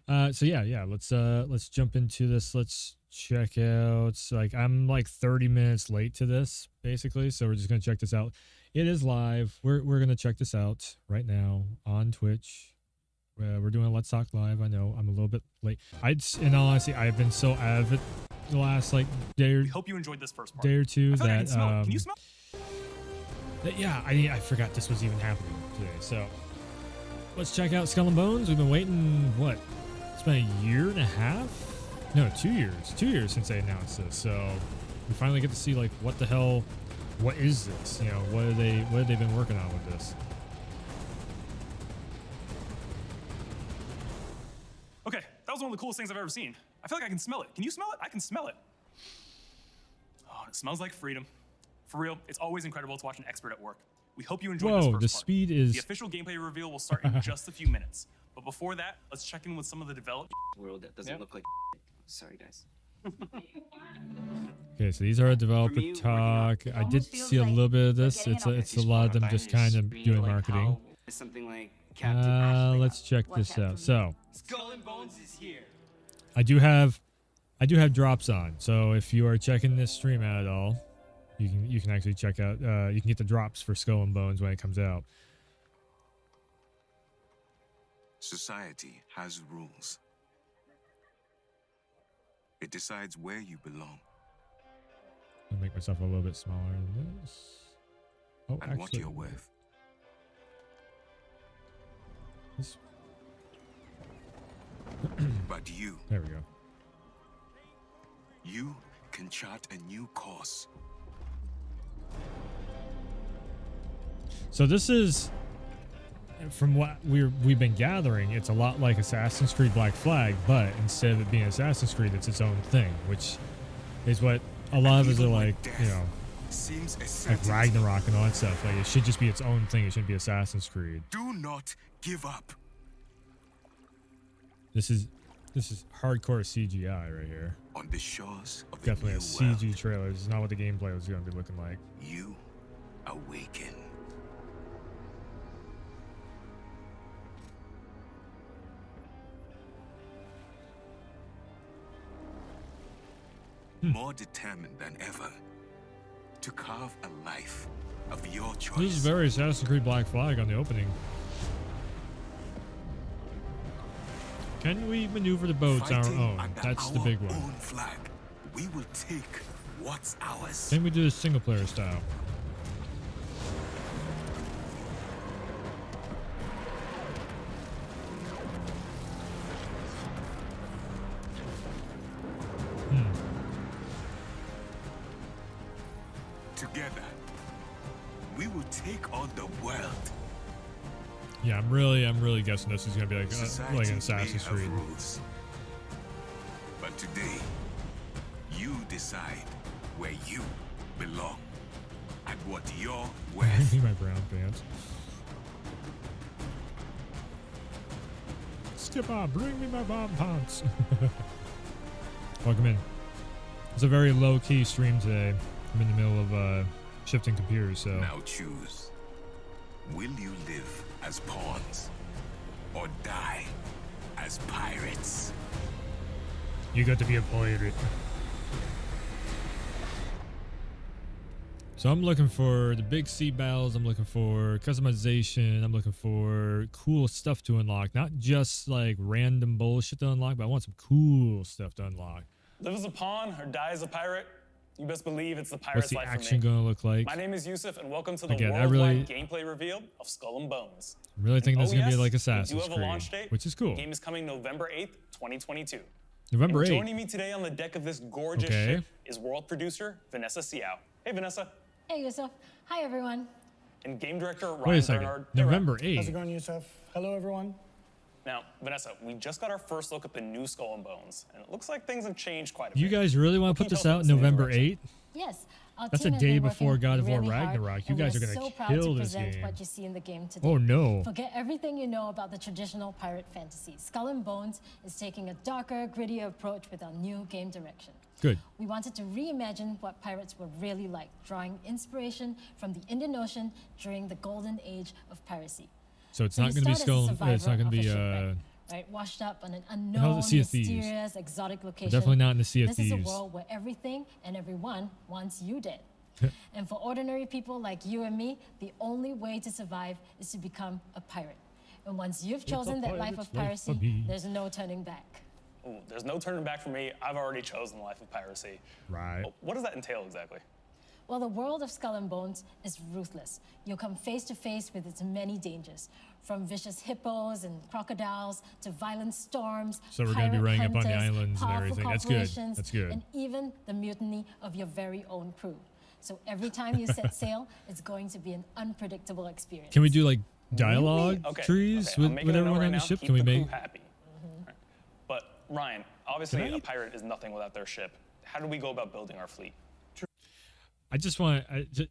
So yeah, let's jump into this. Let's check out. Like I'm like 30 minutes late to this, basically. So we're just gonna check this out. It is live. We're gonna check this out right now on Twitch. We're doing a Let's Talk Live. I know I'm a little bit late. In all honesty, I've been so avid the last like We hope you enjoyed this first part. day or two I feel like I that can smell it. Can you smell? yeah, I forgot this was even happening today. So let's check out Skull and Bones. We've been waiting, what? It's been a year and a half? No, 2 years. 2 years since they announced this. So we finally get to see like what the hell, what is this? You know, what have they been working on with this? Okay, that was one of the coolest things I've ever seen. I feel like I can smell it. Can you smell it? I can smell it. Oh, it smells like freedom. For real, it's always incredible to watch an expert at work. We hope you enjoyed this Whoa, first the part. speed is... The official gameplay reveal will start in just a few minutes. But before that, let's check in with some of the developers. World that doesn't look like sorry guys. Okay, so these are a developer me, talk. I did see a little bit of this. It's a lot of them just kind of doing marketing. Something like Captain Ashley. Let's check this out. So Skull and Bones is here. I do have drops on. So if you are checking this stream out at all, you can actually check out. You can get the drops for Skull and Bones when it comes out. Society has rules. It decides where you belong I'll make myself a little bit smaller than this. Oh, and what you're worth. This, But you there we go. can chart a new course. So this is, from what we've been gathering, it's a lot like Assassin's Creed Black Flag, but instead of it being Assassin's Creed, it's its own thing, which is what a lot of us are like, you know, Seems a like certainty. Ragnarok and all that stuff. Like it should just be its own thing. It shouldn't be Assassin's Creed. Do not give up. This is hardcore CGI right here. On the shores of the Definitely a new CG world, trailer. This is not what the gameplay was going to be looking like. you awaken. More determined than ever to carve a life of your choice. This is very Assassin's Creed Black Flag on the opening. Can we maneuver the boats on our Fighting own? under That's the our big one. own flag, we will take what's ours. Can we do this single player style? Together, we will take on the world. Yeah, I'm really guessing this is gonna be like Society an Assassin's may have Creed. rules, but today, you decide where you belong and what you're Bring worth. me my brown pants. Skipper, bring me my bomb pants. Welcome in. It's a very low-key stream today. I'm in the middle of shifting computers, so Now choose. Will you live as pawns or die as pirates? you got to be a pirate. So I'm looking for the big sea battles. I'm looking for customization. I'm looking for cool stuff to unlock, not just like random bullshit to unlock, but I want some cool stuff to unlock. Live as a pawn or die as a pirate? You best believe it's the What's pirate's the life action for me. going to look like? My name is Yusuf, and welcome to the Again, I worldwide gameplay reveal of Skull and Bones. I'm really thinking this is Oh, going to be yes, like we Assassin's do have a launch Creed, date. which is cool. The game is coming November 8th, 2022. November And 8th. joining me today on the deck of this gorgeous Okay. ship is world producer Vanessa Siao. Hey, Vanessa. Hey, Yusuf. Hi, everyone. And game director Ryan Wait a second. Bernard. Hey, Ryan. November How's it 8th. going, Yusuf? Hello, everyone. Now, Vanessa, we just got our first look at the new Skull and Bones, and it looks like things have changed quite a bit. You guys really want to What put can you this tell out us in the November direction? 8th? Yes, our That's team a has day been before working God of War really hard, Ragnarok. You and guys we're are gonna so proud kill to this present game. what you see in the game today. Oh no. Forget everything you know about the traditional pirate fantasy. Skull and Bones is taking a darker, grittier approach with our new game direction. Good. We wanted to reimagine what pirates were really like, drawing inspiration from the Indian Ocean during the golden age of piracy. So it's So not you going to be start as a Skull. It's not survivor going to of a be shipwreck. right? Washed up on an hell's unknown, a Sea of Thieves? mysterious, exotic location. Definitely not in the Sea of This is a Thieves. world where everything and everyone wants you dead. And for ordinary people like you and me, the only way to survive is to become a pirate. And once you've chosen that life pirate's of life for piracy, me. there's no turning back. Ooh, there's no turning back for me. I've already chosen the life of piracy. Right. Well, what does that entail exactly? Well, the world of Skull and Bones is ruthless. You'll come face to face with its many dangers, from vicious hippos and crocodiles to violent storms. So we're gonna be pirate running up on the hunters, islands and powerful everything. That's good. corporations, That's good. And even the mutiny of your very own crew. So every time you set sail, it's going to be an unpredictable experience. Can we do like dialogue Okay. trees I'm with, making with a note everyone right on the now. ship? Keep Can we the crew make? happy? Right. But Ryan, obviously Can I- a pirate is nothing without their ship. How do we go about building our fleet? I just want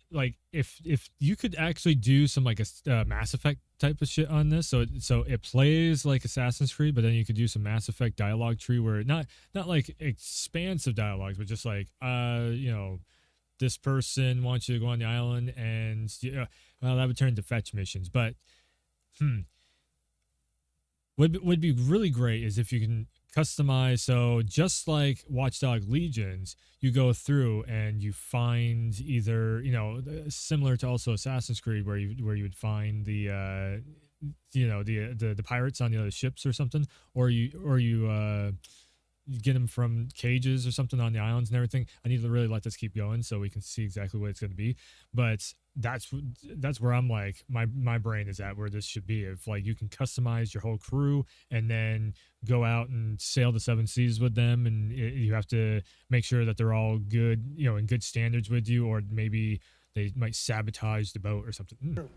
like if you could actually do some like a Mass Effect type of shit on this, so it plays like Assassin's Creed, but then you could do some Mass Effect dialogue tree where not like expansive dialogues, but just like you know, this person wants you to go on the island, and well, that would turn into fetch missions, but would be really great is if you can customize. So just like Watchdog Legions, you go through and you find either, you know, similar to also Assassin's Creed, where you would find the you know, the pirates on the other ships or something, or you get them from cages or something on the islands and everything. I need to really let this keep going so we can see exactly what it's going to be. But that's where I'm like, my brain is at where this should be. If like you can customize your whole crew and then go out and sail the seven seas with them, and you have to make sure that they're all good, you know, in good standards with you, or maybe they might sabotage the boat or something.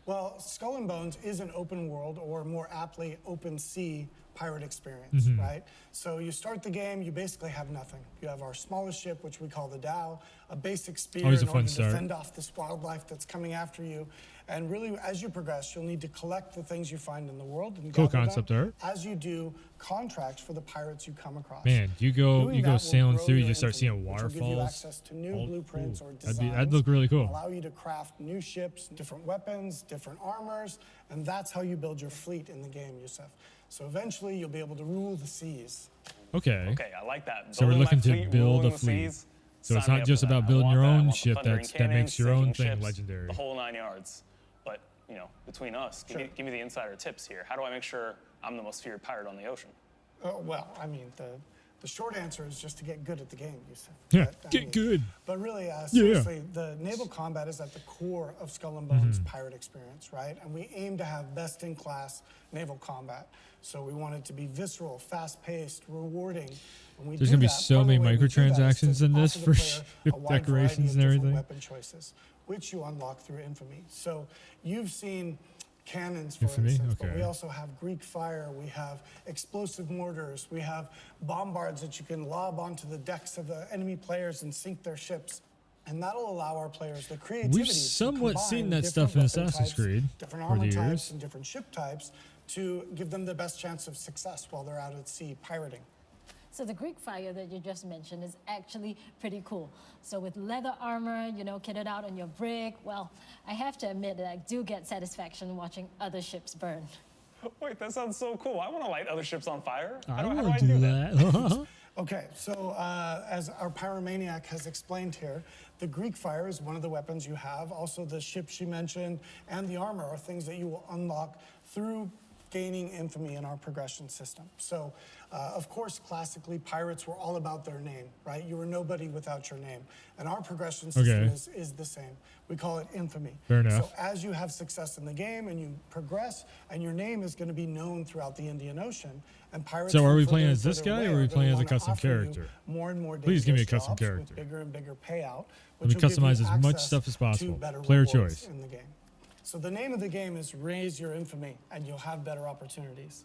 Well, Skull and Bones is an open world, or more aptly, open sea pirate experience, right? So you start the game, you basically have nothing. You have our smallest ship, which we call the Dhow, a basic spear Always a in fun order to start. fend off this wildlife that's coming after you. And really, as you progress, you'll need to collect the things you find in the world and Cool gather concept them there. as you do contracts for the pirates you come across. Man, you go Doing that will sailing grow through, you your just start seeing infamy, which will give you waterfalls. access to new Oh, blueprints ooh, or that'd designs. look really cool. Allow you to craft new ships, different weapons, different armors, and that's how you build your fleet in the game, Yusuf. So eventually, you'll be able to rule the seas. Okay. Okay, I like that. So we're Building my looking to fleet, build ruling a the fleet. seas. So it's Sign me not up just for that. about I building want your that. I own want the ship thundering that cannons, makes your own sinking thing ships, legendary. The whole 9 yards. But, you know, between us, give me the insider tips here. How do I make sure I'm the most feared pirate on the ocean? Well, I mean, the short answer is just to get good at the game, Yusuf. Yeah, But, I get mean, good. But really, seriously, the naval combat is at the core of Skull and Bones pirate experience, right? And we aim to have best-in-class naval combat. So we want it to be visceral, fast-paced, rewarding. And we There's do gonna be that. so Part of the many way we do that is to microtransactions in this offer the for player a wide variety decorations of and different everything. weapon choices, which you unlock through Infamy. So you've seen cannons, for Infamy? instance, but Okay. we also have Greek fire, we have explosive mortars, we have bombards that you can lob onto the decks of the enemy players and sink their ships. And that'll allow our players the creativity to somewhat combine seen that different stuff in weapon Assassin's types, Creed different over the armor types, years. and different ship types to give them the best chance of success while they're out at sea pirating. So the Greek fire that you just mentioned is actually pretty cool. So with leather armor, you know, kitted out on your brig, well, I have to admit that I do get satisfaction watching other ships burn. Wait, that sounds so cool. I want to light other ships on fire. I How do want I to do that? that. Okay, so as our pyromaniac has explained here, the Greek fire is one of the weapons you have. Also, the ships you mentioned and the armor are things that you will unlock through gaining infamy in our progression system. So, of course, classically, pirates were all about their name, right? You were nobody without your name. And our progression system Okay. is the same. We call it infamy. Fair enough. So as you have success in the game and you progress, and your name is going to be known throughout the Indian Ocean, and pirates. So are from we further playing and as this further guy, away or are we gonna playing as a wanna custom offer you character? More and more Please give me a dangerous custom jobs with character. bigger and bigger payout. Let me which will give you customize as much access stuff as to possible. better Player rewards choice. in the game. So the name of the game is Raise Your Infamy, and you'll have better opportunities.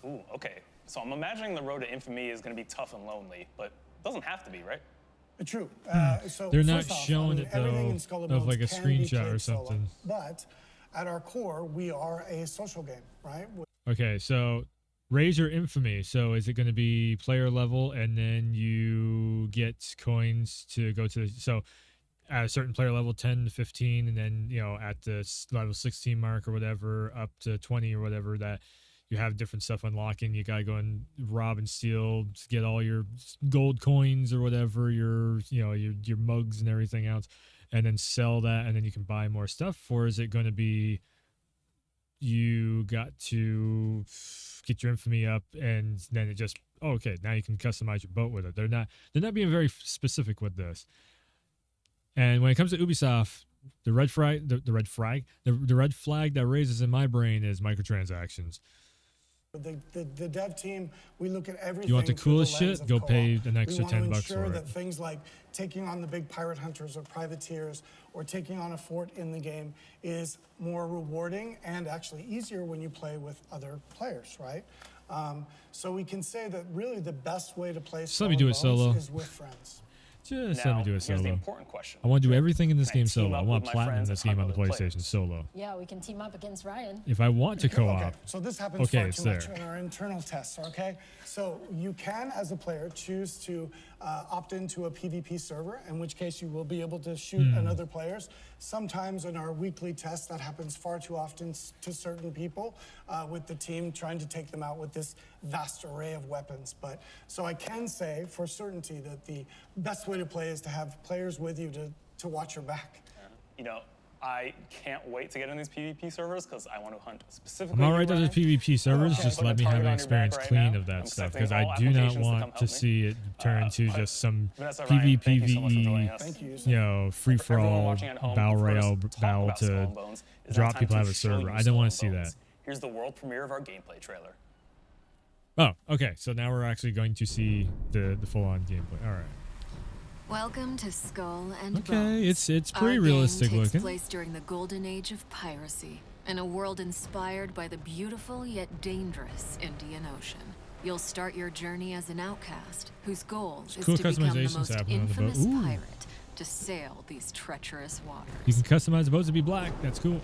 Ooh, okay. So I'm imagining the road to infamy is going to be tough and lonely, but it doesn't have to be, right? True. So They're not first off, showing it, everything though, in Skull and of, Bones like, a can be screenshot or played solo, something. But at our core, we are a social game, right? Okay, so raise your infamy. So is it going to be player level, and then you get coins to go to? So at a certain player level, 10 to 15, and then, you know, at the level 16 mark or whatever, up to 20 or whatever, that you have different stuff unlocking. You gotta go and rob and steal to get all your gold coins or whatever, your your mugs and everything else, and then sell that, and then you can buy more stuff? Or is it going to be you got to get your infamy up, and then it just okay, now you can customize your boat with it? They're not being very specific with this. And when it comes to Ubisoft, the red flag that raises in my brain is microtransactions. The dev team, we look at everything. You want the through coolest lens shit? of Go co-op. pay an extra we want $10 to for ensure it. that things like taking on the big pirate hunters or privateers or taking on a fort in the game is more rewarding and actually easier when you play with other players, right? So we can say that really the best way to play Just let me do it Skull and Bones solo. is with friends. Just Now, let me do it here's the solo. important question. I want to do everything in this Can I game team solo. I up want with my platinum friends this and game on the hunt other PlayStation players? solo. Yeah, we can team up against Ryan. If I want to co-op, Okay, so this happens okay, far it's too much there. in our internal tests, okay? So you can, as a player, choose to opt into a PvP server, in which case you will be able to shoot another players. Sometimes in our weekly tests, that happens far too often to certain people with the team trying to take them out with this vast array of weapons. But so I can say for certainty that the best way to play is to have players with you to watch your back. You know, I can't wait to get in these PvP servers because I want to hunt specifically. I'm alright you, that there's Ryan. PvP servers. Okay. Just Put a let me have target an on your back experience right clean now. of that I'm stuff, accepting because I all do not applications to come want help to me. see it turn into but just some Vanessa, Ryan, thank you so much for joining PvPvE, us. Thank you. free for Everyone all, watching at home, battle you've heard us royale, talk battle about Skull to and Bones. It's drop now time people out of to a show server. you I don't Skull want and to see Bones. that. Here's the world premiere of our gameplay trailer. Oh, okay. So now we're actually going to see the full-on gameplay. All right. Welcome to Skull and Okay, Bones. it's Our pretty game realistic takes looking. place during the golden age of piracy, in a world inspired by the beautiful yet dangerous Indian Ocean. You'll start your journey as an outcast whose goal is cool to become the customizations most happening on the boat. infamous Ooh. pirate to sail these treacherous waters. You can customize the boat to be black. That's cool.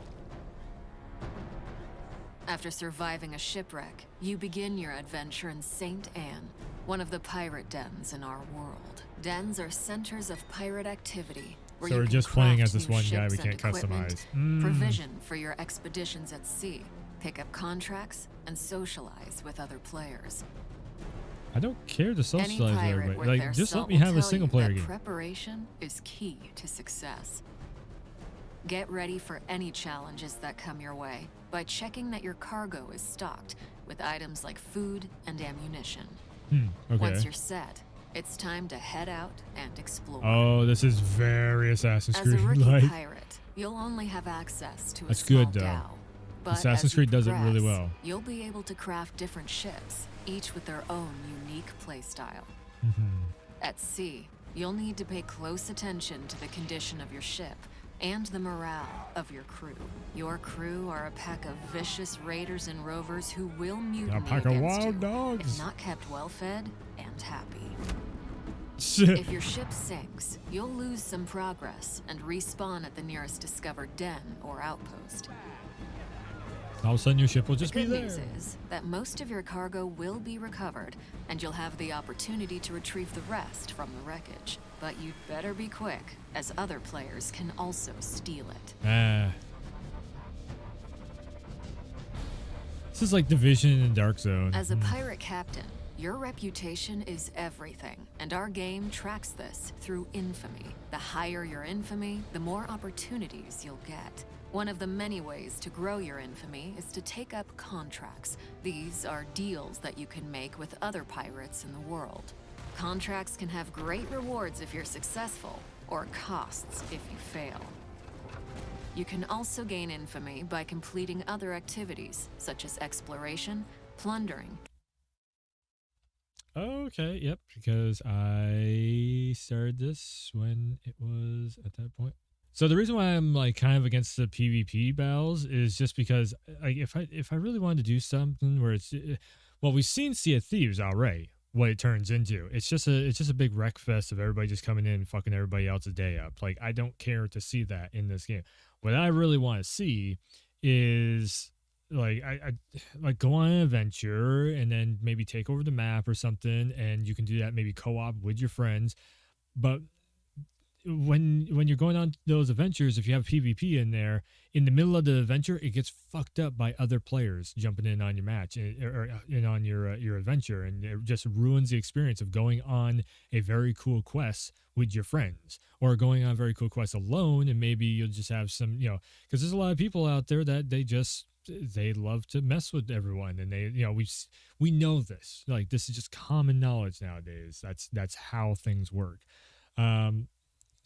After surviving a shipwreck, you begin your adventure in St. Anne, one of the pirate dens in our world. Dens are centers of pirate activity, where So you we're can just playing craft as this new one guy we ships and can't equipment, customize. provision for your expeditions at sea, pick up contracts, and socialize with other players. I don't care to Any socialize with pirate everybody. worth Like, their just let salt me will have a tell single you player that game. preparation is key to success. Get ready for any challenges that come your way by checking that your cargo is stocked with items like food and ammunition. Okay. Once you're set, it's time to head out and explore. Oh, this is very Assassin's As a Creed. rookie Like, pirate, you'll only have access to a That's small good, though. dhow. But Assassin's as you Creed does it really progress, well. You'll be able to craft different ships, each with their own unique playstyle. At sea, you'll need to pay close attention to the condition of your ship and the morale of your crew. Your crew are a pack of vicious raiders and rovers who will mutiny pack of against wild you dogs. if not kept well-fed and happy. shit. If your ship sinks, you'll lose some progress and respawn at the nearest discovered den or outpost. All of a sudden, your ship will just The be good there. news is that most of your cargo will be recovered, and you'll have the opportunity to retrieve the rest from the wreckage. But you'd better be quick, as other players can also steal it. Ah. This is like Division and Dark Zone. As a pirate captain, your reputation is everything, and our game tracks this through infamy. The higher your infamy, the more opportunities you'll get. One of the many ways to grow your infamy is to take up contracts. These are deals that you can make with other pirates in the world. Contracts can have great rewards if you're successful, or costs if you fail. You can also gain infamy by completing other activities, such as exploration, plundering. Okay, yep, because I started this when it was at that point. So the reason why I'm like kind of against the PvP battles is just because like if I really wanted to do something where it's well, we've seen Sea of Thieves already what it turns into. It's just a big wreck fest of everybody just coming in and fucking everybody else's day up. Like I don't care to see that in this game. What I really want to see is like I like go on an adventure and then maybe take over the map or something, and you can do that maybe co-op with your friends. But when you're going on those adventures, if you have PvP in there, in the middle of the adventure, it gets fucked up by other players jumping in on your match or in on your adventure, and it just ruins the experience of going on a very cool quest with your friends, or going on a very cool quest alone, and maybe you'll just have some, because there's a lot of people out there that they love to mess with everyone, and they, we know this, like, this is just common knowledge nowadays. That's how things work.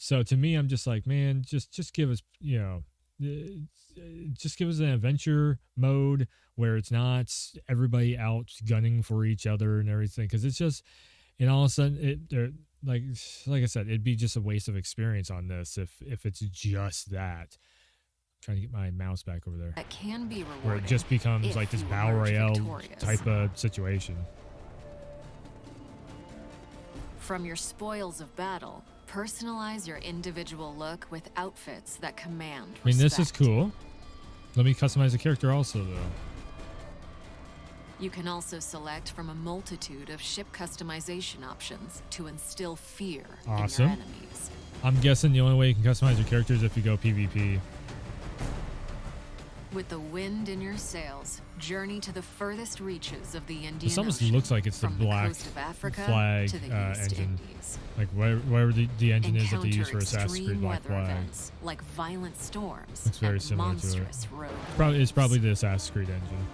So to me, I'm just like, man, just give us, just give us an adventure mode where it's not everybody out gunning for each other and everything. Because it's just, and all of a sudden, like I said, it'd be just a waste of experience on this if it's just that. I'm trying to get my mouse back over there. That can be rewarding. Where it just becomes like this battle royale type of situation. From your spoils of battle, personalize your individual look with outfits that command respect. I mean, this is cool. Let me customize the character also, though. You can also select from a multitude of ship customization options to instill fear Awesome. in your enemies. I'm guessing the only way you can customize your character is if you go PvP. With the wind in your sails, journey to the furthest reaches of the Indian This almost Ocean, looks like it's the from black coast of Africa flag to the East engine. Indies. Like wherever the engine is that they use for Assassin's Creed extreme Black weather Flag. events like violent storms Looks very and similar to it. monstrous road It's probably waves. the Assassin's Creed engine.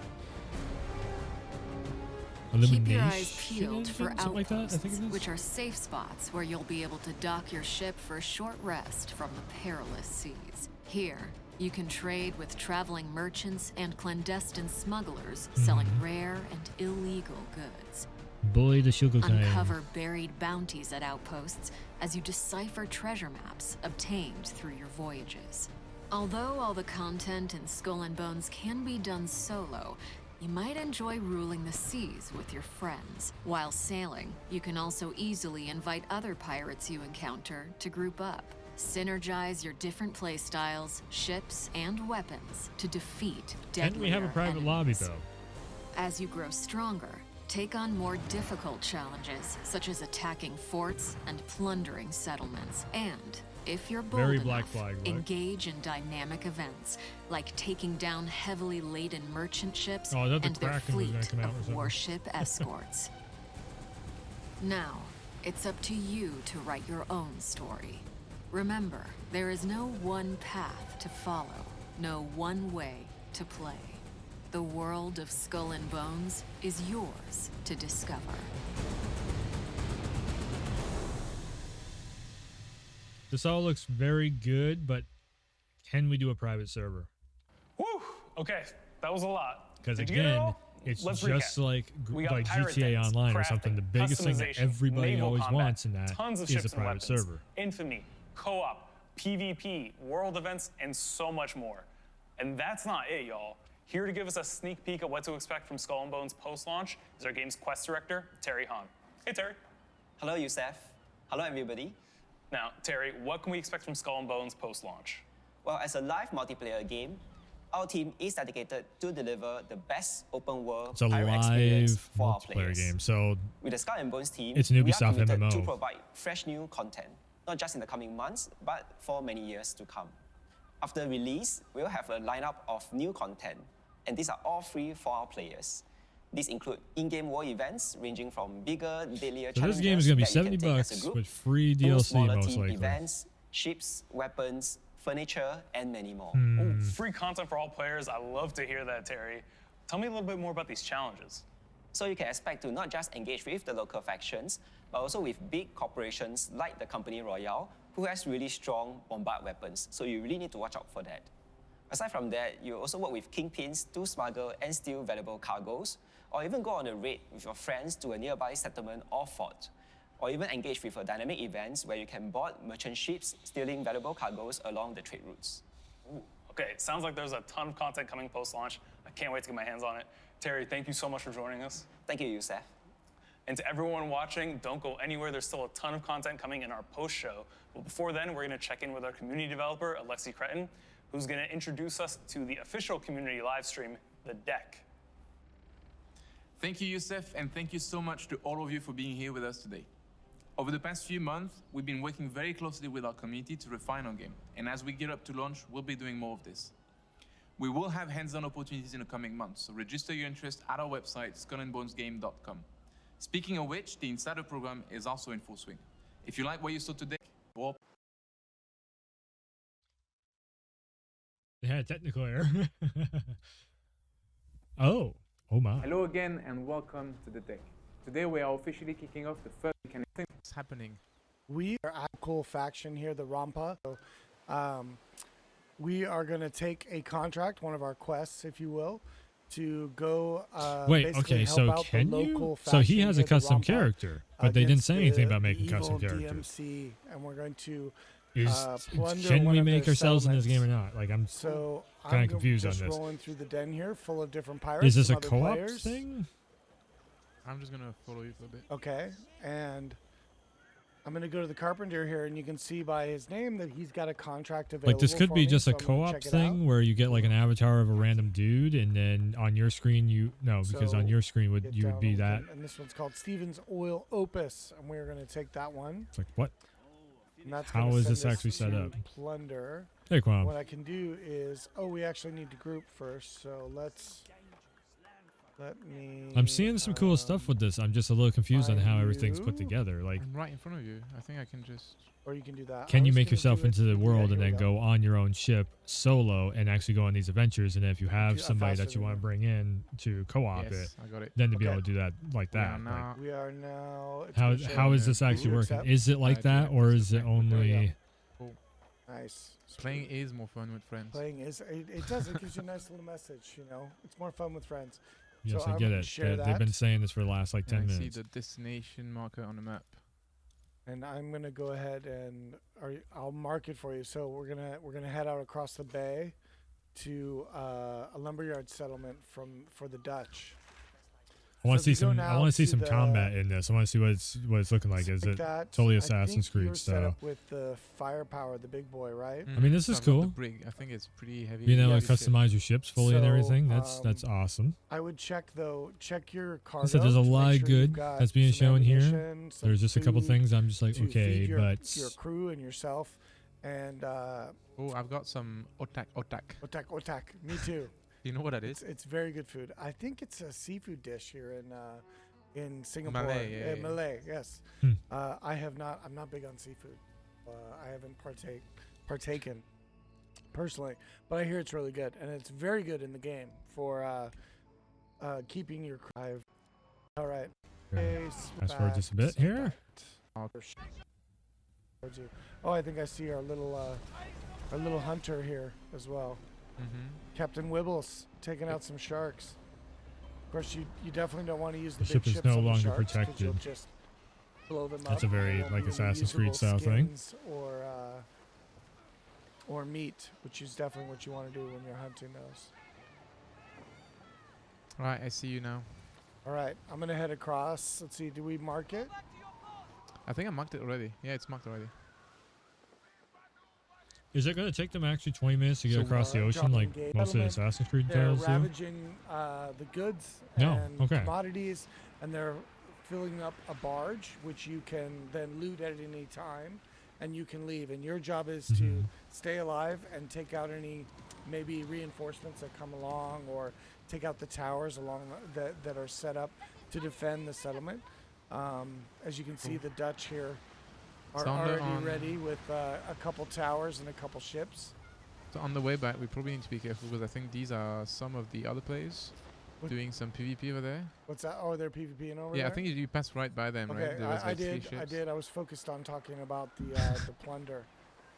Keep your eyes Illumination peeled for engine? Something like that, I think outposts, it is. which are safe spots where you'll be able to dock your ship for a short rest from the perilous seas. Here, you can trade with traveling merchants and clandestine smugglers selling rare and illegal goods. Bully the sugarcane. Uncover buried bounties at outposts as you decipher treasure maps obtained through your voyages. Although all the content in Skull and Bones can be done solo, you might enjoy ruling the seas with your friends. While sailing, you can also easily invite other pirates you encounter to group up. Synergize your different playstyles, ships, and weapons to defeat deadlier And we have a private lobby, enemies. though. As you grow stronger, take on more difficult challenges, such as attacking forts and plundering settlements. And, if you're bold Very Black enough, Flag, right? engage in dynamic events, like taking down heavily laden merchant ships Oh, I thought the and their Kraken was fleet gonna come out or of something. warship escorts. Now, it's up to you to write your own story. Remember, there is no one path to follow, no one way to play. The world of Skull and Bones is yours to discover. This all looks very good, but can we do a private server? Whew. Okay, that was a lot. Because Did you get it again, all? it's Let's just recap. like We got pirate GTA things, Online or crafting, something. The biggest thing that customization, everybody naval always combat, wants in that tons of is ships a and private weapons, server. infamy, co-op, PvP, world events, and so much more. And that's not it, y'all. Here to give us a sneak peek at what to expect from Skull and Bones post-launch is our game's quest director, Terry Hahn. Hey, Terry. Hello, Youssef. Hello, everybody. Now, Terry, what can we expect from Skull and Bones post-launch? Well, as a live multiplayer game, our team is dedicated to deliver the best open world It's a pirate experience live for our multiplayer players. game, so With the Skull and Bones team, It's an we are Ubisoft committed MMO. to provide fresh new content, not just in the coming months, but for many years to come. After release, we'll have a lineup of new content, and these are all free for our players. These include in-game war events ranging from bigger, deadlier So this challenges game is gonna be that you can $70 take as a group, with free to DLC smaller most team likely. events, ships, weapons, furniture, and many more. Ooh, free content for all players. I love to hear that, Terry. Tell me a little bit more about these challenges. So you can expect to not just engage with the local factions, but also with big corporations like the Company Royale, who has really strong bombard weapons. So you really need to watch out for that. Aside from that, you also work with kingpins to smuggle and steal valuable cargoes, or even go on a raid with your friends to a nearby settlement or fort, or even engage with dynamic events where you can board merchant ships stealing valuable cargoes along the trade routes. Ooh, okay, sounds like there's a ton of content coming post-launch. I can't wait to get my hands on it. Terry, thank you so much for joining us. Thank you, Youssef. And to everyone watching, don't go anywhere. There's still a ton of content coming in our post-show. But before then, we're going to check in with our community developer, Alexi Cretin, who's going to introduce us to the official community live stream, The Deck. Thank you, Youssef, and thank you so much to all of you for being here with us today. Over the past few months, we've been working very closely with our community to refine our game, and as we get up to launch, we'll be doing more of this. We will have hands-on opportunities in the coming months, so register your interest at our website, skullandbonesgame.com. Speaking of which, the Insider program is also in full swing. If you like what you saw today, or They had a technical error. Oh my. Hello again and welcome to the deck. Today we are officially kicking off the first mechanic. What's happening? We are a cool faction here, the Rampa. So, we are going to take a contract, one of our quests, if you will, to go. Wait, basically okay, help so out the can you? local So he faction has a here, the custom Rampa, character, but they didn't say against anything the about making custom evil characters. DMC, and we're going to Is plunder can one we of make their ourselves in this game or settlements. not? Like I'm So kinda I'm confused on just this. rolling through the den here, full of different pirates. Is this some a other co-op players. thing? I'm just gonna follow you for a bit. Okay, and I'm gonna go to the carpenter here, and you can see by his name that he's got a contract available. Like this could for be me, just so a I'm gonna co-op check it out. thing where you get like an avatar of a random dude, and then on your screen because on So, your screen get you would down be a that. little bit, and this one's called Steven's Oil Opus, and we're gonna take that one. It's like what? And that's How gonna is send this us actually set to up? Plunder. Hey, Kwam. What I can do is, we actually need to group first, so let me. I'm seeing some cool stuff with this. I'm just a little confused on how everything's put you. together. Like, I'm right in front of you. I think I can just. Or you can do that. can I you was make gonna yourself do it- into the yeah, world and here we then go on your own ship solo and actually go on these adventures? And if you have I'm somebody faster that you than want to you. bring in to co-op Yes, it, I got it. then to be Okay. able to do that like We are that. Like, now. We are now. it's how gonna show how me. is this actually You working? accept? Is it like I that, do or accept is it the fact that only? Nice. Playing is more fun with friends. Playing is it does it gives you a nice little message, you know. It's more fun with friends. Yes, So I I'm get gonna it. share They've been that. saying this for the last like 10 I see minutes. the destination marker on the map. And I'm gonna go ahead and I'll mark it for you. So we're gonna head out across the bay to a lumberyard settlement for the Dutch. I want so to if see you go some. I now want to see to some the- combat in this. I want to see what it's looking like. Is Like it that, totally I Assassin's think you Creed were set style? up with the firepower, the big boy, right? I mean, this is I've got the cool. brig. I think it's pretty heavy. Being able Yeah, to customize your ships fully and So, everything. That's awesome. I would check your cargo. So there's a to make lot of sure you've good got that's being some shown here. ammunition, some There's just a couple food things I'm just like, to okay, feed your but crew and yourself. And Oh, I've got some otak. otak, me too. You know what that is? It's very good food. I think it's a seafood dish here in Singapore. Malay, yeah. Malay, yes. Hmm. I'm not big on seafood. I haven't partaken personally, but I hear it's really good, and it's very good in the game for keeping your crew. All right. fast forward just a bit here. Oh, I think I see our little hunter here as well. Mm-hmm. Captain Wibbles taking out some sharks. Of course, you definitely don't want to use the The big ship is ships no on the longer sharks 'cause protected. you'll just blow them That's up. a very, There won't like, be any Assassin's Creed usable style thing. skins or meat, which is definitely what you want to do when you're hunting those. Right, I see you now. All right, I'm gonna head across. Let's see, do we mark it? I think I marked it already. Yeah, it's marked already. Is it going to take them actually 20 minutes to get So across the ocean like Dropping most of the gate. Assassin's Creed They're titles do? ravaging the goods No, and okay. commodities, and they're filling up a barge, which you can then loot at any time, and you can leave. And your job is Mhm. to stay alive and take out any maybe reinforcements that come along, or take out the towers along that are set up to defend the settlement. As you can see, the Dutch here are Thunder already on- ready with a couple towers and a couple ships. So on the way back, we probably need to be careful because I think these are some of the other players What- doing some PvP over there. What's that? Oh, they're PvPing over Yeah, there? I think you passed right by them, Okay, right? There was I like three did. I ships. did. I was focused on talking about the plunder.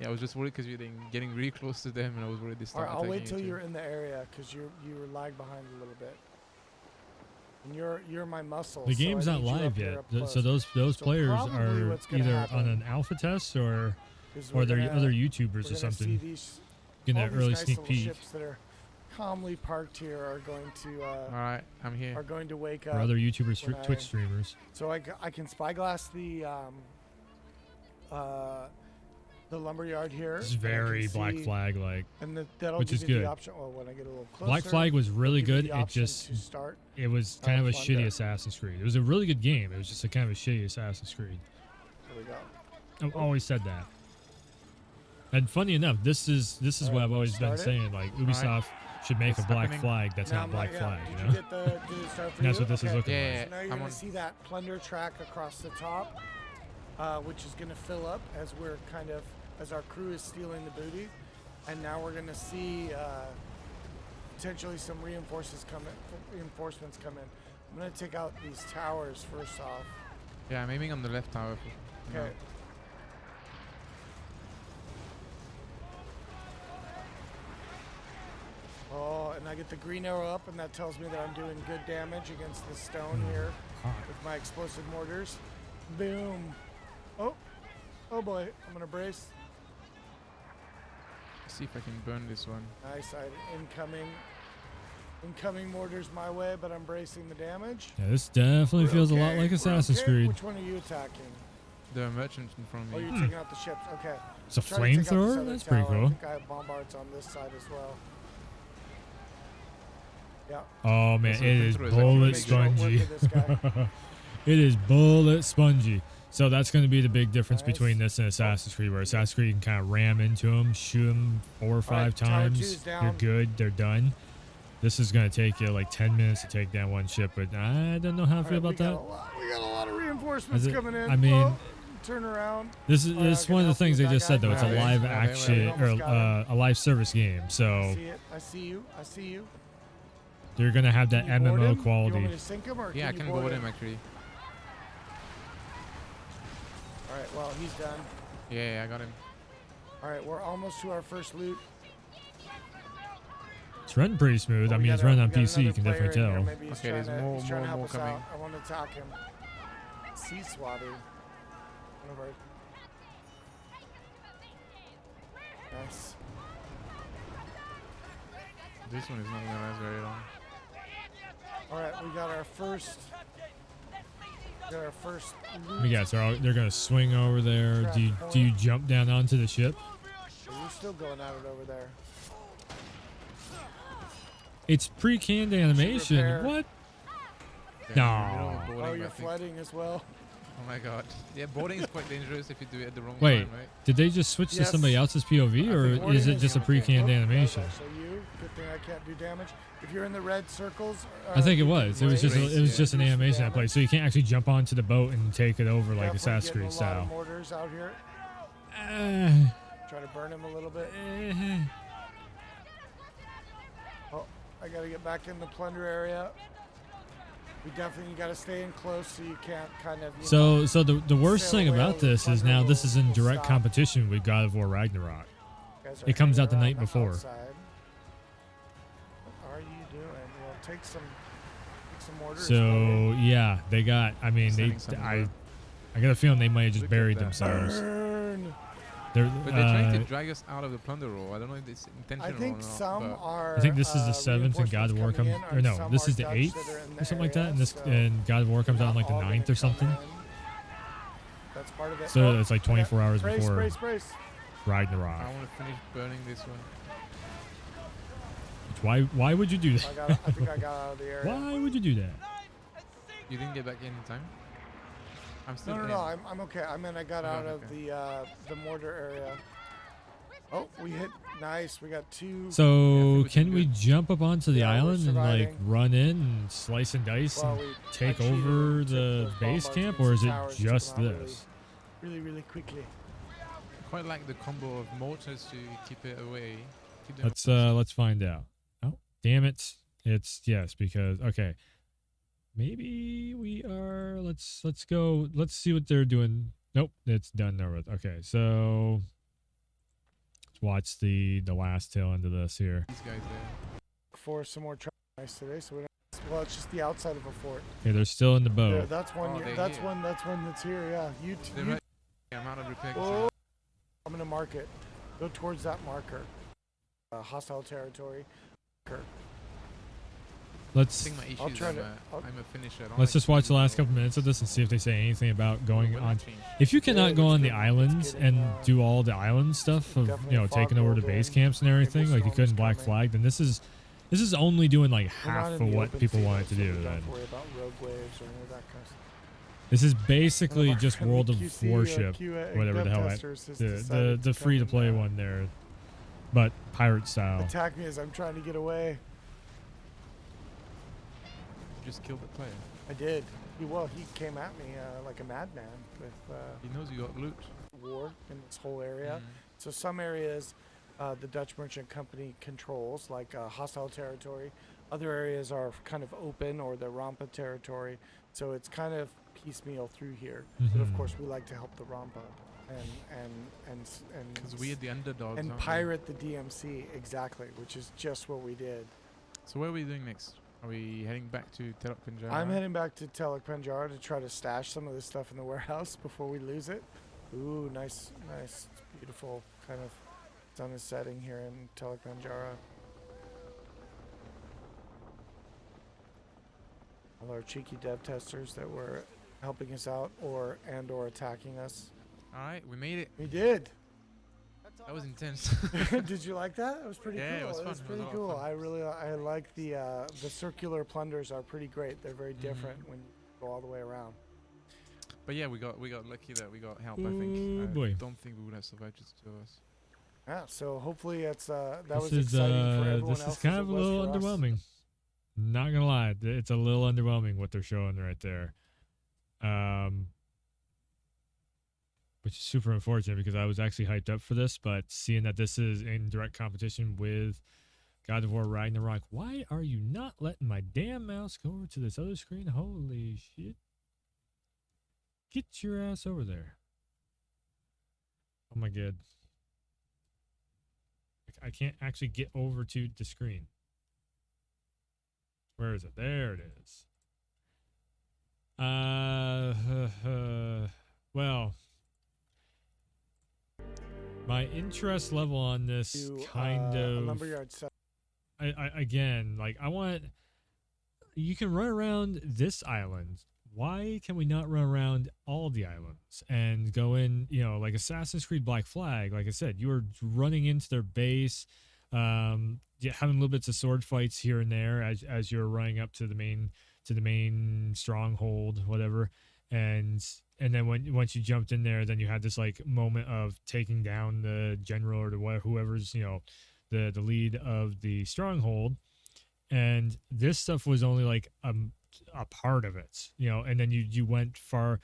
Yeah, I was just worried because you're getting really close to them, and I was worried they All started right, I'll wait attacking till you you're too. in the area because you were lag behind a little bit. And you're my muscle. The so game's I not need you live up here yet, up so close. those So players probably are what's gonna either happen on an alpha test or is or we're they're gonna- other we're YouTubers or gonna see something these- getting all an these early nice sneak little peek. ships that are calmly parked here are going to All right, I'm here. are going to wake up. Or other YouTubers, when Twitch I- streamers. So I can spyglass the lumberyard here. It's and I can very Black see- Flag like. And that'll which give is you good. the option. Well, when I get a little closer, Black Flag was really it'll give good. you the It option just to start. it was kind of a plunder. shitty Assassin's Creed. It was a really good game. It was just a kind of a shitty Assassin's Creed. go. I've always said that. And funny enough, this is what I've always been saying. Like Ubisoft should make It's a black happening. flag that's Now, not black yeah, flag. Did You you know. get did it start for And that's you? what this is Okay. looking Yeah, like. So now you're I'm going on. to see that plunder track across the top, which is going to fill up as we're as our crew is stealing the booty. And now we're going to see potentially some reinforcements come in. I'm going to take out these towers first off. Yeah, I'm aiming on the left tower. For, Okay. Oh, and I get the green arrow up, and that tells me that I'm doing good damage against the stone here with my explosive mortars. Boom. Oh boy, I'm gonna brace. See if I can burn this one. Nice, incoming mortars my way, but I'm bracing the damage. Yeah, this definitely feels a lot like Assassin's Creed. Which one are you attacking? The merchant in front of Oh, me. you're taking out the ships. Okay. It's a Try to take out this flamethrower? other That's pretty tower. I cool. think I have bombards on this side as well. Yeah. Oh man, This it is flamethrower is bullet actually Don't work spongy. with this guy. It is bullet spongy. So that's going to be the big difference Nice. between this and Assassin's Creed, where Assassin's Creed you can kind of ram into them, shoot them 4 or 5 Alright, tower two's times. You're down. good. They're done. This is going to take you like 10 minutes to take down one ship, but I don't know how I feel about that. We got a lot of reinforcements Is it- coming in. I mean, Whoa, turn around. This is Alright, I it's can one of the help things you they with just that said though. guy. It's a Yeah, live yeah, action almost or got a live service game, I so see it. I see you. I see you. you're going to have that Can you board him? MMO You want quality. me to sink him or Yeah, I can you can board him actually. All right. Well, he's done. Yeah, I got him. All right. We're almost to our first loot. It's running pretty smooth. Oh, I we mean, got it's running on we got PC. You another can definitely player in here. tell. Maybe he's Okay, trying there's to, more- he's trying to more help us coming. out. I want to attack him. Sea swatting. Over. Nice. This one is not gonna last very long. All right, we got our first. Loot. You guys are they're going to swing over there. Do you jump down onto the ship? You're still going at it over there. It's pre-canned animation. repair. What? Okay, No. I'm in the middle of boarding, Oh, but you're I think- flooding as well. Oh my god. Yeah, boarding is quite dangerous if you do it at the wrong Wait, time, right? did they just switch to Yes. somebody else's POV, or Boarding is it just a pre-canned Oh, animation? okay, so you, good thing I can't do damage. If you're in the red circles, I think it you can was. It was just raise- it was yeah. just an reduce the animation I damage. played, so you can't actually jump onto the boat and take it over like Definitely Assassin's getting Creed a lot of style. mortars out here. Uh, Try to burn him a little bit. Oh, I gotta get back in the plunder area. We definitely gotta stay in close so you can't kind of. so the worst sail thing away about over the this is plunder now this is in will direct stop. competition with God of War Ragnarok. Guys are It comes hanging out the around night before. outside. What are you doing? Well, take some mortars. So yeah, they got. I mean, Sending some I got a feeling they might have just Look at buried that. themselves. Burn. They're, But they're trying to uh, drag us out of the plunder roll. I don't know if it's intentional I think or not. some but are. I think this is the 7th, and God of War comes. reinforcements Or no, coming in, this some is the are Dutch 8th that are in or the something like that, area, and this so and God of War comes out on not like the all gonna 9th or come something. in. That's part of it. So Oh, it's like 24 hours brace, before brace, brace. Ragnarok. I want to finish burning this one. Why would you do I that? think I got out of the area. Why would you do that? You didn't get back in time? I'm still No, in. I'm okay. I mean, I got Okay, out of okay. the mortar area. Oh, we hit. Nice. We got two. So we can can we do- jump up onto the Yeah, we're island and like surviving. run in and slice and dice Well, and we- take I cheated over and took the those base bombards camp, against or is the it towers, took just them out this? Really quickly. Quite like the combo of mortars to keep it away. Keep them Let's find out. Oh, damn it. It's yes, because okay. Maybe we are let's go. Let's see what they're doing. Nope, it's done over with. Okay, so let's watch the last tail end of this here. these guys there. For some more nice today, so we don't. Well, it's just the outside of a fort. Okay, they're still in the There, boat. that's one. Oh, they're that's here. one. That's one that's here. Yeah. They're right. I'm out of repair. Oh, I'm gonna mark it. Go towards that marker. Hostile territory. Marker. I Let's think my issue I'll is try I'm to- a finisher. I don't let's like just to watch the do last all- couple minutes of this and see if they say anything about going Will on. it change? If you cannot go let's on the get- let's islands get it, and do all the island stuff of definitely a taking fog over roll the base going. camps and everything, like you Storm could is in Black coming. Flag, then this is only doing like We're not half in of the what open people sea, want it to so we do. Don't Then have to worry about rogue waves or any of that kind of stuff. This is basically our just friendly World of QC, Warship, QA whatever the dev hell testers has the decided to come free to play and, one there, but pirate style. attack me as I'm trying to get away. You just killed the player. I did. He came at me like a madman with He knows you got loot. war in this whole area. So some areas the Dutch Merchant Company controls, like hostile territory. Other areas are kind of open, or the Rampa territory. So it's kind of piecemeal through here. But of course, we like to help the Rampa and Because we are the underdogs, and aren't we? pirate the DMC, exactly, which is just what we did. So where are we doing next? Are we heading back to Telok Penjara? I'm heading back to Telok Penjara to try to stash some of this stuff in the warehouse before we lose it. Ooh, nice, beautiful kind of sun is setting here in Telok Penjara. All our cheeky dev testers that were helping us out or attacking us. All right, we made it. We did. That was intense. Did you like that? It was pretty Yeah, cool. it was fun. It was It was pretty a lot of cool. fun. I like the circular plunders are pretty great. They're very different when you go all the way around. But yeah, we got lucky that we got help. I Ooh, think. I boy. don't think we would have survived just two of us. Yeah, so hopefully it's that This was is exciting for everyone this else. is kind as of it a was little for us. underwhelming. Not gonna lie, it's a little underwhelming what they're showing right there. Which is super unfortunate because I was actually hyped up for this, but seeing that this is in direct competition with God of War Ragnarok, why are you not letting my damn mouse go over to this other screen? Holy shit. Get your ass over there. Oh my god. I can't actually get over to the screen. Where is it? There it is. Well, my interest level on this To, kind a of lumberyard set. I again, like, I want, you can run around this island. Why can we not run around all the islands and go in, like Assassin's Creed Black Flag? Like I said, you were running into their base, having little bits of sword fights here and there as you're running up to the main stronghold, whatever. And then once you jumped in there, then you had this like moment of taking down the general or whoever's, the lead of the stronghold. And this stuff was only like a part of it, and then you went far.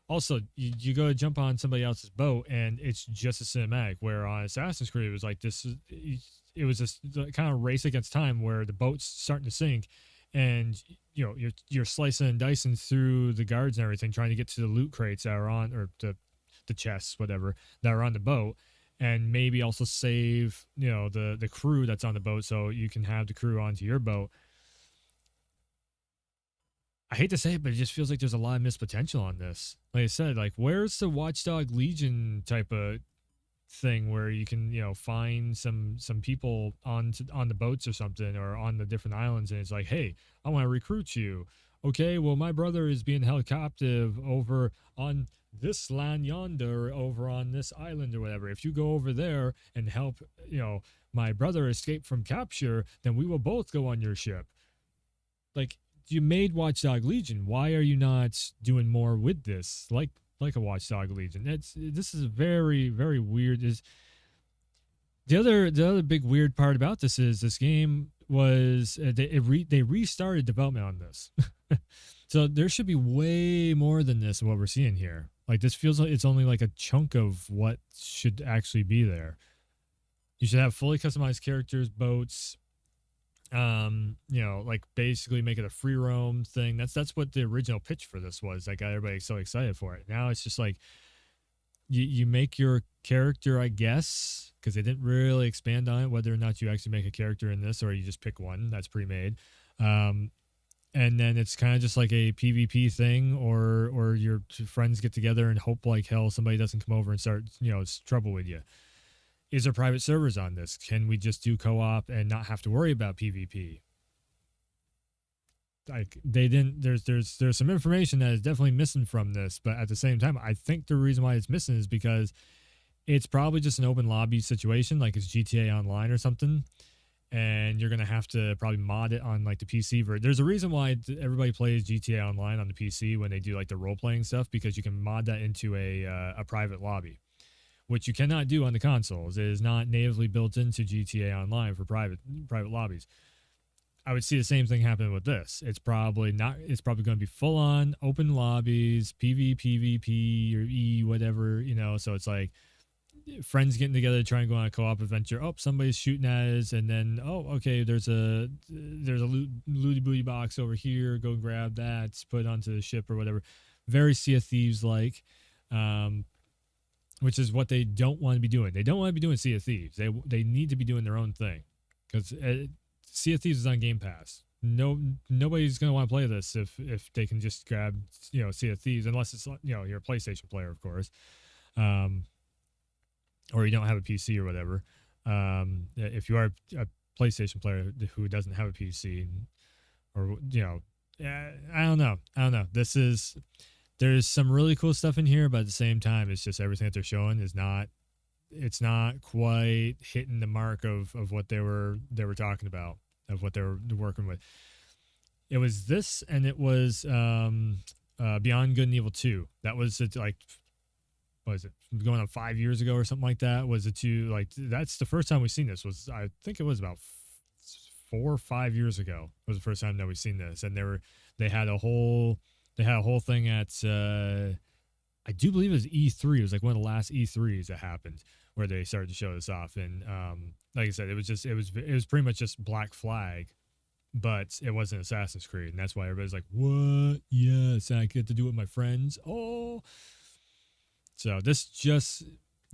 Also, you go to jump on somebody else's boat and it's just a cinematic, where on Assassin's Creed it was like it was this kind of race against time where the boat's starting to sink, and you're slicing and dicing through the guards and everything, trying to get to the loot crates that are on, or the chests, whatever, that are on the boat, and maybe also save the crew that's on the boat so you can have the crew onto your boat. I hate to say it, but it just feels like there's a lot of missed potential on this. Like I said, like, where's the Watchdog Legion type of thing where you can find some people on the boats or something, or on the different islands, and it's like, hey, I want to recruit you. Okay, well, my brother is being held captive over on this land yonder, over on this island or whatever. If you go over there and help my brother escape from capture, then we will both go on your ship. Like, you made Watchdog Legion. Why are you not doing more with this, like a Watchdog Legion? This is very, very weird. Is the other big weird part about this is this game was they restarted development on this. So there should be way more than this in what we're seeing here. Like, this feels like it's only like a chunk of what should actually be there. You should have fully customized characters, boats, like basically make it a free roam thing. That's what the original pitch for this was. That got everybody so excited for it. Now it's just like you make your character, I guess, because they didn't really expand on it, whether or not you actually make a character in this or you just pick one that's pre-made. And then it's kind of just like a PvP thing, or your friends get together and hope like hell somebody doesn't come over and start trouble with you. Is there private servers on this? Can we just do co-op and not have to worry about PvP? Like, they didn't. There's some information that is definitely missing from this, but at the same time, I think the reason why it's missing is because it's probably just an open lobby situation, like it's GTA Online or something, and you're gonna have to probably mod it on like the PC version. There's a reason why everybody plays GTA Online on the PC when they do like the role playing stuff, because you can mod that into a private lobby, which you cannot do on the consoles. It is not natively built into GTA Online for private lobbies. I would see the same thing happen with this. It's probably not. It's probably going to be full on open lobbies, PvP or E, whatever, you know. So it's like friends getting together to try and go on a co-op adventure. Oh, somebody's shooting at us, and then okay, there's a looty booty box over here. Go grab that, put it onto the ship or whatever. Very Sea of Thieves like, which is what they don't want to be doing. They don't want to be doing Sea of Thieves. They need to be doing their own thing, because Sea of Thieves is on Game Pass. Nobody's gonna want to play this if they can just grab Sea of Thieves, unless it's you're a PlayStation player, of course. Or you don't have a PC or whatever. If you are a PlayStation player who doesn't have a PC, or I don't know. There's some really cool stuff in here, but at the same time, it's just everything that they're showing is not. It's not quite hitting the mark of what they were talking about, of what they were working with. It was this, and it was Beyond Good and Evil 2. That was like. What is it, going on 5 years ago or something like that? Was it two, like, that's the first time we've seen this. Was, I think it was about 4 or 5 years ago was the first time that we've seen this. And they had a whole thing at I do believe it was E3. It was like one of the last E3s that happened where they started to show this off. And like I said, it was pretty much just Black Flag, but it wasn't Assassin's Creed, and that's why everybody's like, what? Yes, I get to do it with my friends. Oh. So this just,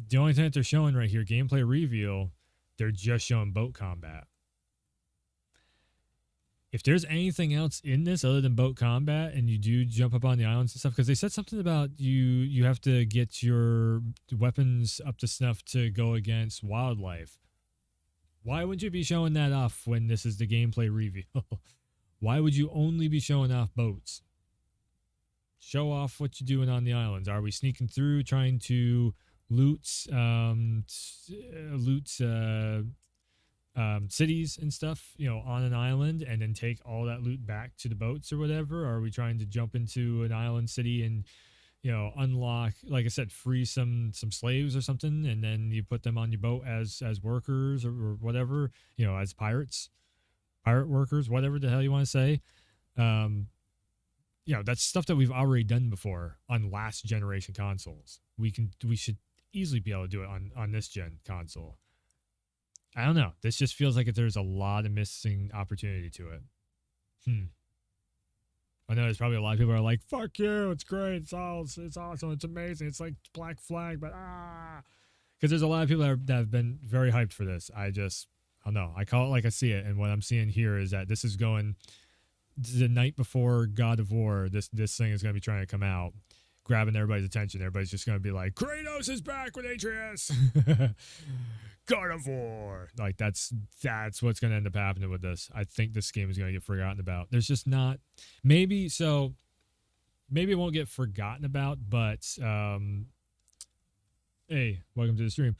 the only thing that they're showing right here, gameplay reveal, they're just showing boat combat. If there's anything else in this other than boat combat, and you do jump up on the islands and stuff, because they said something about you have to get your weapons up to snuff to go against wildlife. Why would you be showing that off when this is the gameplay reveal? Why would you only be showing off boats? Show off what you're doing on the islands. Are we sneaking through, trying to loot cities and stuff, on an island, and then take all that loot back to the boats or whatever? Or are we trying to jump into an island city and, unlock, like I said, free some slaves or something, and then you put them on your boat as workers or whatever, as pirate workers, whatever the hell you want to say. That's stuff that we've already done before on last generation consoles. We should easily be able to do it on this gen console. I don't know. This just feels like there's a lot of missing opportunity to it. I know there's probably a lot of people who are like, fuck you, it's great, it's awesome, it's amazing, it's like Black Flag, but because there's a lot of people that have been very hyped for this. I don't know. I call it like I see it, and what I'm seeing here is that this is going the night before God of War. This thing is going to be trying to come out, grabbing everybody's attention. Everybody's just going to be like, Kratos is back with Atreus. God of War. Like that's what's going to end up happening with this. I think this game is going to get forgotten about. There's just not, maybe it won't get forgotten about, but hey, welcome to the stream.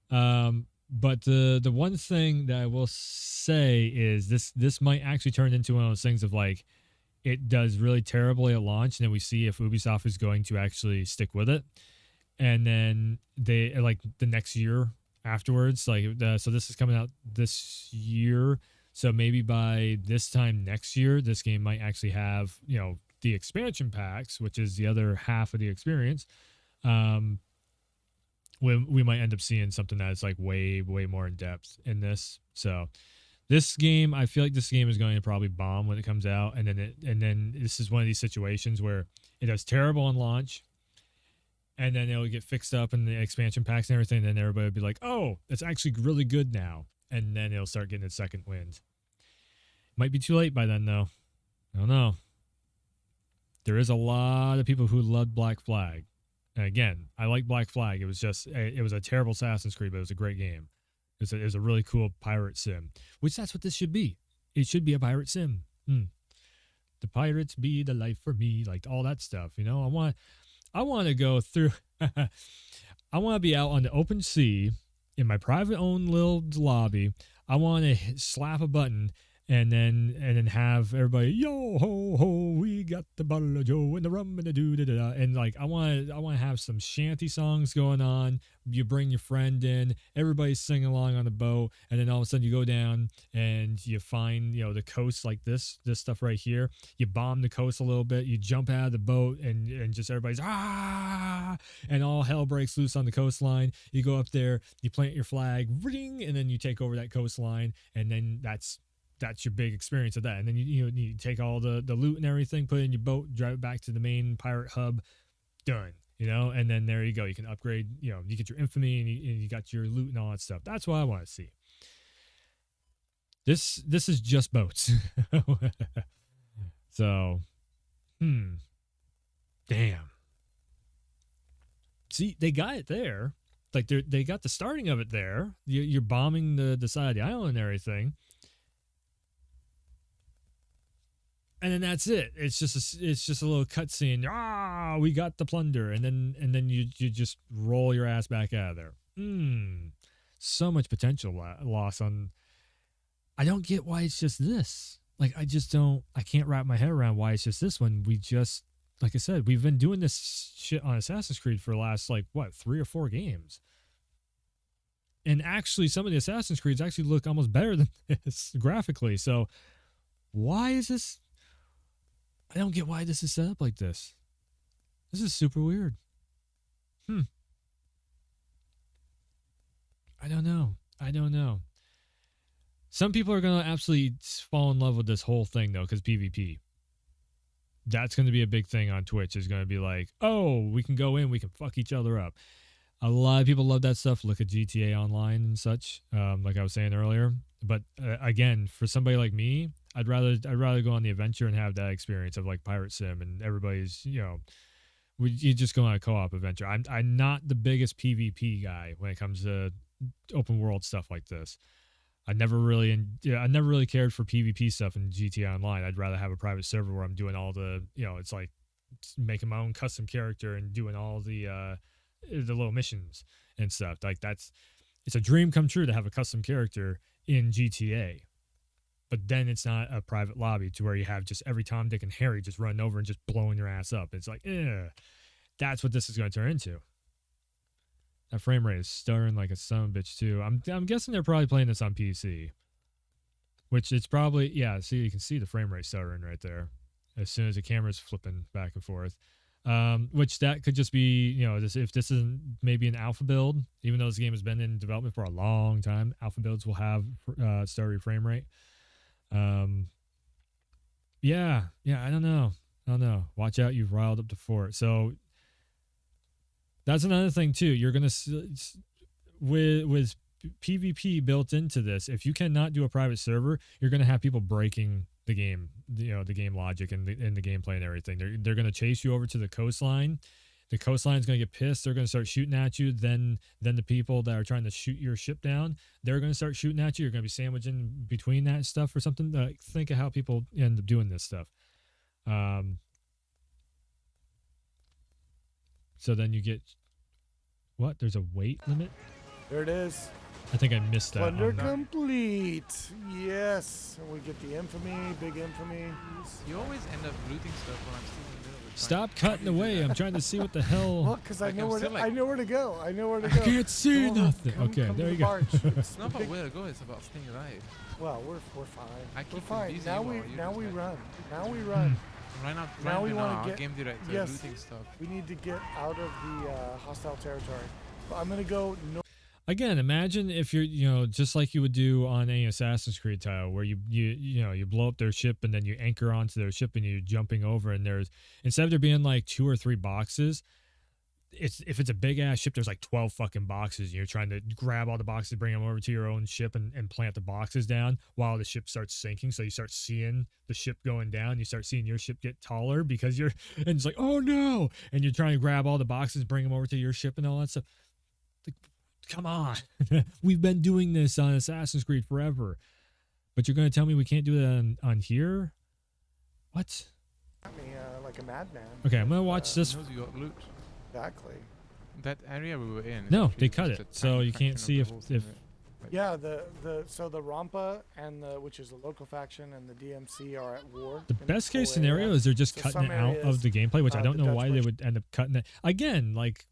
But the one thing that I will say is this might actually turn into one of those things of like, it does really terribly at launch, and then we see if Ubisoft is going to actually stick with it, and then they like the next year afterwards, like so this is coming out this year, so maybe by this time next year, this game might actually have the expansion packs, which is the other half of the experience. We might end up seeing something that's like way more in depth in this. So this game, I feel like this game is going to probably bomb when it comes out, and then this is one of these situations where it does terrible on launch, and then it'll get fixed up in the expansion packs and everything, and then everybody will be like, oh, it's actually really good now, and then it'll start getting its second wind. Might be too late by then, though. I don't know. There is a lot of people who loved Black Flag. And again, I like Black Flag. It was a terrible Assassin's Creed, but it was a great game. It was a really cool pirate sim, which that's what this should be. It should be a pirate sim. The pirates be the life for me, like all that stuff. I want to go through. I want to be out on the open sea in my private owned little lobby. I want to slap a button and then have everybody, yo ho ho, we got the bottle of Joe and the rum and the do da da da, and like I want to have some shanty songs going on. You bring your friend in, everybody's singing along on the boat, and then all of a sudden you go down and you find, you know, the coast like this stuff right here. You bomb the coast a little bit, you jump out of the boat, and just everybody's and all hell breaks loose on the coastline. You go up there, you plant your flag, ring, and then you take over that coastline, and then that's your big experience of that. And then you take all the loot and everything, put it in your boat, drive it back to the main pirate hub, done. You know, and then there you go. You can upgrade, you know, you get your infamy and you got your loot and all that stuff. That's what I want to see. This is just boats. So, damn. See, they got it there. Like they got the starting of it there. You're bombing the side of the island and everything. And then that's it. It's just a little cutscene. We got the plunder, and then you just roll your ass back out of there. So much potential loss on. I don't get why it's just this. Like I can't wrap my head around why it's just this when we just, like I said, we've been doing this shit on Assassin's Creed for the last 3 or 4 games. And actually, some of the Assassin's Creeds actually look almost better than this graphically. So why is this? I don't get why this is set up like this. This is super weird. I don't know. Some people are going to absolutely fall in love with this whole thing, though, because PvP. That's going to be a big thing on Twitch. Is going to be like, oh, we can go in, we can fuck each other up. A lot of people love that stuff. Look at GTA Online and such, like I was saying earlier. But again, for somebody like me, I'd rather go on the adventure and have that experience of like Pirate Sim and everybody's, you know, you just go on a co-op adventure. I'm not the biggest PvP guy when it comes to open world stuff like this. I never really cared for PvP stuff in GTA Online. I'd rather have a private server where I'm doing all the, you know, it's like making my own custom character and doing all the little missions and stuff. Like it's a dream come true to have a custom character in GTA. But then it's not a private lobby to where you have just every Tom, Dick, and Harry just running over and just blowing your ass up. It's like, that's what this is going to turn into. That frame rate is stuttering like a son of a bitch too. I'm guessing they're probably playing this on PC, which it's probably, yeah. See, you can see the frame rate stuttering right there as soon as the camera's flipping back and forth. Which that could just be, you know, if this isn't maybe an alpha build, even though this game has been in development for a long time, alpha builds will have stuttery frame rate. Yeah, I don't know. Watch out, you've riled up the fort. So that's another thing too. You're gonna with PvP built into this. If you cannot do a private server, you're gonna have people breaking the game, you know, the game logic and the gameplay and everything. They're gonna chase you over to the coastline. The coastline's gonna get pissed. They're gonna start shooting at you. Then the people that are trying to shoot your ship down, they're gonna start shooting at you. You're gonna be sandwiching between that stuff or something. Think of how people end up doing this stuff. So then you get what? There's a weight limit. There it is. I think I missed that. Plunder complete. Yes. And we get the infamy, big infamy. You always end up looting stuff when I'm still in the middle of it. Stop cutting away. I'm trying to see what the hell. Well, because I know where to go. I know where to I go. can't see nothing. Okay, there you go. It's not about where to go. It's about staying alive. Well, we're fine. We're fine. busy Now we run. Now we run. Now we want to get game director looting stuff. We need to get out of the hostile territory. But I'm gonna go north. Again, imagine if you're, you know, just like you would do on any Assassin's Creed title where you blow up their ship and then you anchor onto their ship and you're jumping over, and there's, instead of there being like 2 or 3 boxes, if it's a big ass ship, there's like 12 fucking boxes, and you're trying to grab all the boxes, bring them over to your own ship and plant the boxes down while the ship starts sinking. So you start seeing the ship going down, you start seeing your ship get taller because and it's like, oh no, and you're trying to grab all the boxes, bring them over to your ship and all that stuff. Like, come on. We've been doing this on Assassin's Creed forever, but you're going to tell me we can't do that on here? What? Like a madman. Okay, I'm going to watch this. You got loot. Exactly. That area we were in. No, they cut it, so you can't see if Yeah, so the Rampa and which is the local faction and the DMC are at war. The best case scenario is they're just cutting it out of the gameplay, which I don't know why they would end up cutting it. Again, like,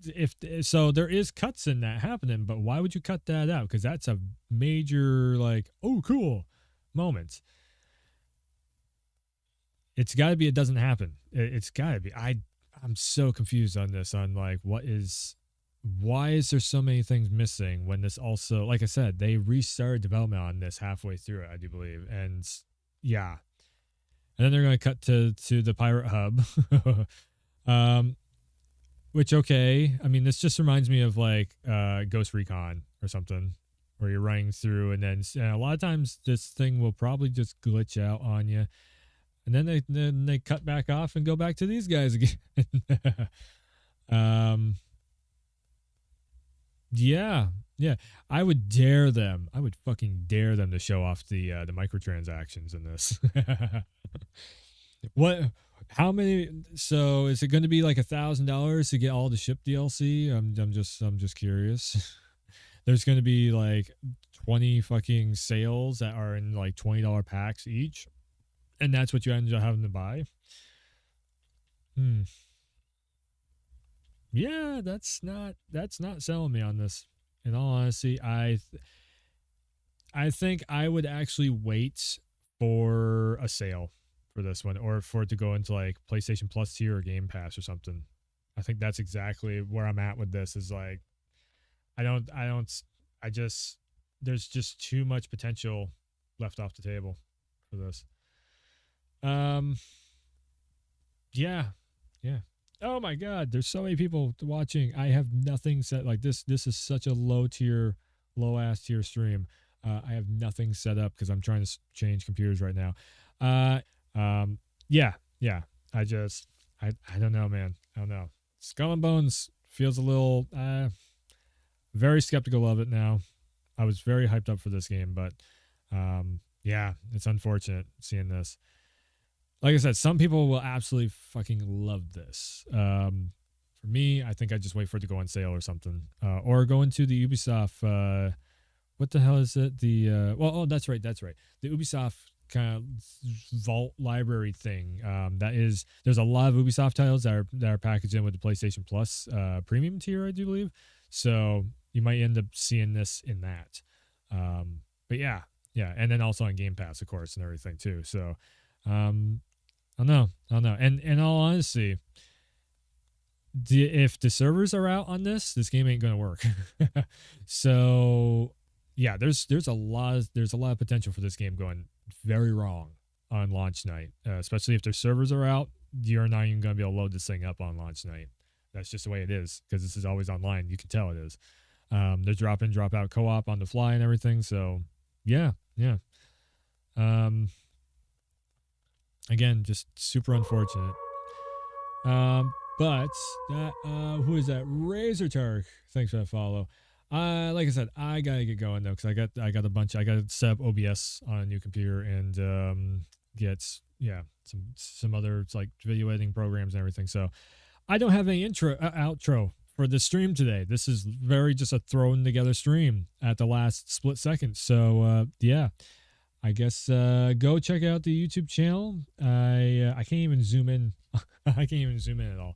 if so, there is cuts in that happening, but why would you cut that out? Because that's a major, like, oh, cool moment. It's got to be it doesn't happen. It's got to be. I'm so confused on this, on like why is there so many things missing when this also, like I said, they restarted development on this halfway through it, I do believe. And yeah. And then they're going to cut to the Pirate Hub. Which, okay. I mean, this just reminds me of like Ghost Recon or something, where you're running through and then a lot of times this thing will probably just glitch out on you. And then they cut back off and go back to these guys again. Yeah. I would dare them. I would fucking dare them to show off the microtransactions in this. What? How many? So is it going to be like $1,000 to get all the ship DLC? I'm just curious. There's going to be like 20 fucking sales that are in like $20 packs each, and that's what you end up having to buy. Yeah, that's not selling me on this. In all honesty, I think I would actually wait for a sale for this one, or for it to go into like PlayStation Plus tier or Game Pass or something. I think that's exactly where I'm at with this. Is like, there's just too much potential left off the table for this. Yeah. Oh my God, there's so many people watching. I have nothing set. Like this is such a low ass tier stream. I have nothing set up because I'm trying to change computers right now. Yeah. I don't know, man. I don't know. Skull and Bones feels a little, very skeptical of it now. I was very hyped up for this game, but, yeah, it's unfortunate seeing this. Like I said, some people will absolutely fucking love this. For me, I think I just wait for it to go on sale or something, or go into the Ubisoft. What the hell is it? That's right. The Ubisoft kind of vault library thing. There's a lot of Ubisoft titles that are packaged in with the PlayStation Plus premium tier, I do believe. So you might end up seeing this in that. But yeah, and then also on Game Pass, of course, and everything too. So. I don't know. And in all honesty, if the servers are out on this game ain't gonna work. So yeah, there's a lot of potential for this game going very wrong on launch night, especially if their servers are out. You're not even gonna be able to load this thing up on launch night. That's just the way it is, because this is always online. You can tell it is. There's drop in, drop out co-op on the fly and everything. So yeah. Again, just super unfortunate. But that who is that? Razor Tark. Thanks for that follow. Like I said, I gotta get going though, because I got to set up OBS on a new computer and get some other like video editing programs and everything. So I don't have any outro for the stream today. This is very just a thrown together stream at the last split second. So yeah. I guess go check out the YouTube channel. I can't even zoom in. I can't even zoom in at all.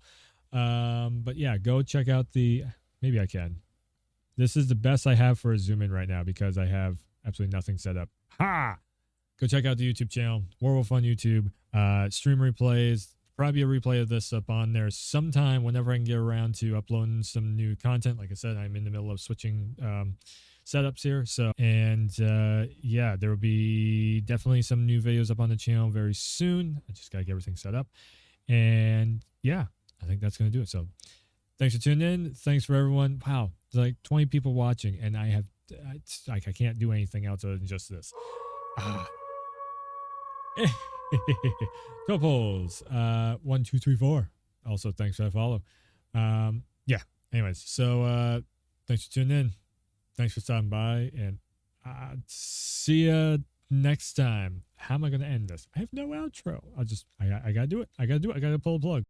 But yeah, go check out maybe I can. This is the best I have for a zoom in right now because I have absolutely nothing set up. Ha! Go check out the YouTube channel, Warwolf on YouTube. Stream replays. Probably a replay of this up on there sometime whenever I can get around to uploading some new content. Like I said, I'm in the middle of switching setups here. So, and yeah, there will be definitely some new videos up on the channel very soon. I just got to get everything set up. And yeah, I think that's going to do it. So thanks for tuning in. Thanks for everyone. Wow. There's like 20 people watching and I can't do anything else other than just this. Topos, 1, 2, 3, 4. Also, thanks for that follow. Yeah. Anyways, so thanks for tuning in. Thanks for stopping by, and see ya next time. How am I going to end this? I have no outro. I gotta do it. I gotta pull a plug.